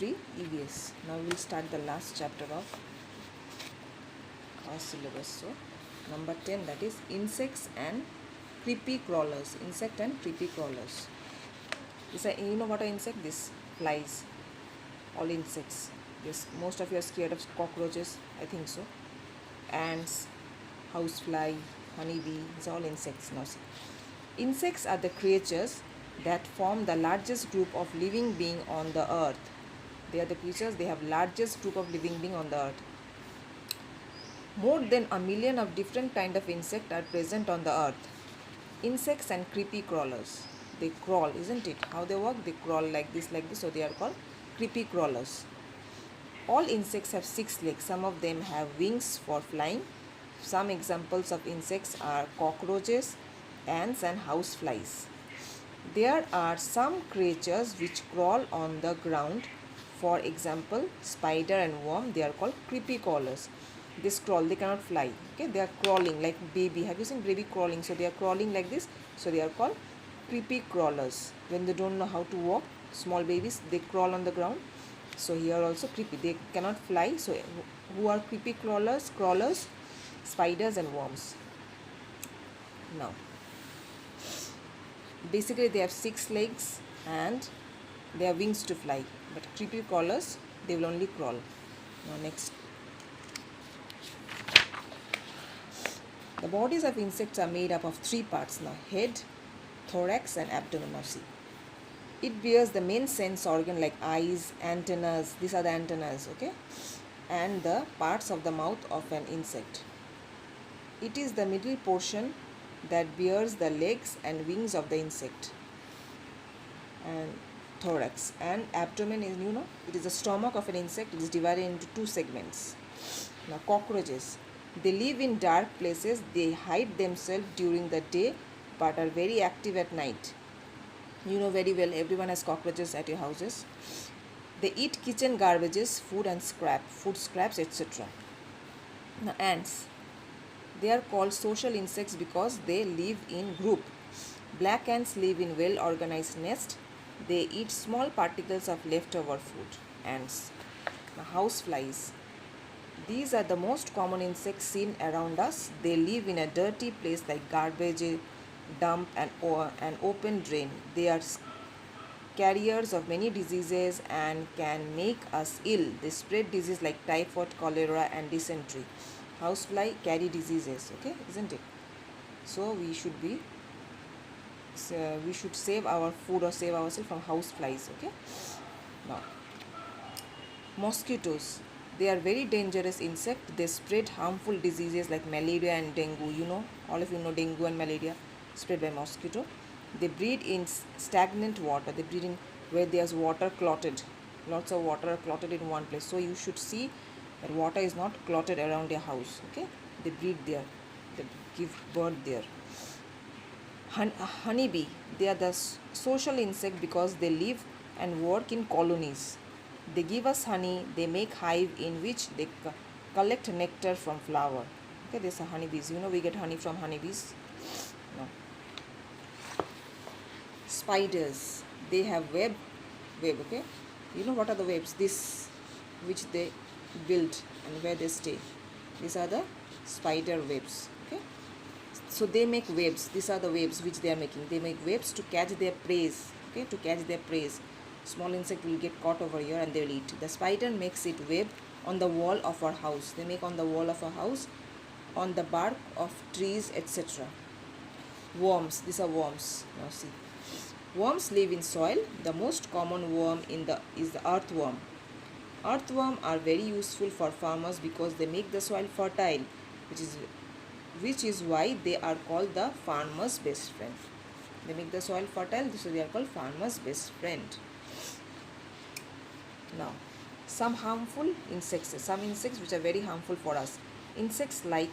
3 EVS. Now we will start the last chapter of our syllabus. So number 10, that is insects and creepy crawlers. Insect and creepy crawlers. You know what are insect? This flies, all insects. Yes, most of you are scared of cockroaches, I think so. Ants, housefly, honeybee, these are all insects. Now see, insects are the creatures that form the largest group of living being on the earth. They are the creatures, they have largest group of living being on the earth. More than a million of different kind of insect are present on the earth. Insects and creepy crawlers. They crawl, isn't it? How they walk? They crawl like this, so they are called creepy crawlers. All insects have 6 legs. Some of them have wings for flying. Some examples of insects are cockroaches, ants and houseflies. There are some creatures which crawl on the ground. For example, spider and worm, they are called creepy crawlers. They crawl, they cannot fly. Okay, they are crawling like baby. Have you seen baby crawling? So they are crawling like this. So they are called creepy crawlers. When they don't know how to walk, small babies, they crawl on the ground. So here also creepy. They cannot fly. So who are creepy crawlers? Crawlers, spiders and worms. Now, basically they have 6 legs and they have wings to fly. But creepy crawlers, they will only crawl. Now next. The bodies of insects are made up of 3 parts now: head, thorax and abdomen. Now see, it bears the main sense organ like eyes, antennas, these are the antennas, okay, and the parts of the mouth of an insect. It is the middle portion that bears the legs and wings of the insect. And thorax and abdomen is, it is the stomach of an insect. It is divided into 2 segments. Now cockroaches, they live in dark places. They hide themselves during the day but are very active at night. You know very well, everyone has cockroaches at your houses. They eat kitchen garbages, food scraps, etc. Now ants, they are called social insects because they live in group. Black ants live in well-organized nests. They eat small particles of leftover food. Ants. Now houseflies, these are the most common insects seen around us. They live in a dirty place like garbage dump and an open drain. They are carriers of many diseases and can make us ill. They spread disease like typhoid, cholera and dysentery. Housefly carry diseases, okay, isn't it? So we should save our food or save ourselves from houseflies, okay? Now, mosquitoes, they are very dangerous insects. They spread harmful diseases like malaria and dengue. All of you know dengue and malaria spread by mosquito. They breed in stagnant water. They breed in where there's water clotted. Lots of water are clotted in one place. So you should see that water is not clotted around your house. Okay? They breed there. They give birth there. Honeybee, they are the social insect because they live and work in colonies. They give us honey. They make hive in which they collect nectar from flower. Okay, these are honeybees. We get honey from honeybees. No. Spiders, they have web, okay. What are the webs? This which they build and where they stay. These are the spider webs, okay. So they make webs. These are the webs which they are making. They make webs to catch their prey, okay, to catch their prey. Small insect will get caught over here and they will eat. The spider makes it web on the wall of our house. They make on the wall of our house, on the bark of trees, etc. Worms, these are worms. Now see, worms live in soil. The most common worm is the earthworm. Earthworms are very useful for farmers because they make the soil fertile, which is why they are called the farmer's best friend. They make the soil fertile, so they are called farmer's best friend. Now, some harmful insects. Some insects which are very harmful for us. Insects like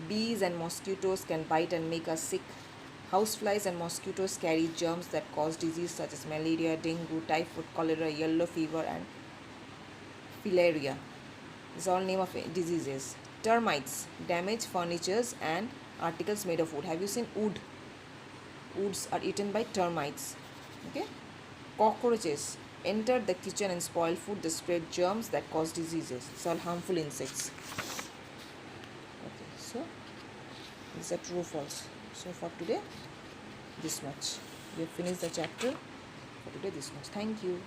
bees and mosquitoes can bite and make us sick. Houseflies and mosquitoes carry germs that cause disease such as malaria, dengue, typhoid, cholera, yellow fever and filaria. These are all name of diseases. Termites damage furniture and articles made of wood. Have you seen wood? Woods are eaten by termites. Okay. Cockroaches entered the kitchen and spoiled food. They spread germs that cause diseases. It's all harmful insects. Okay, so is that true or false? So for today, this much. We have finished the chapter. For today, this much. Thank you.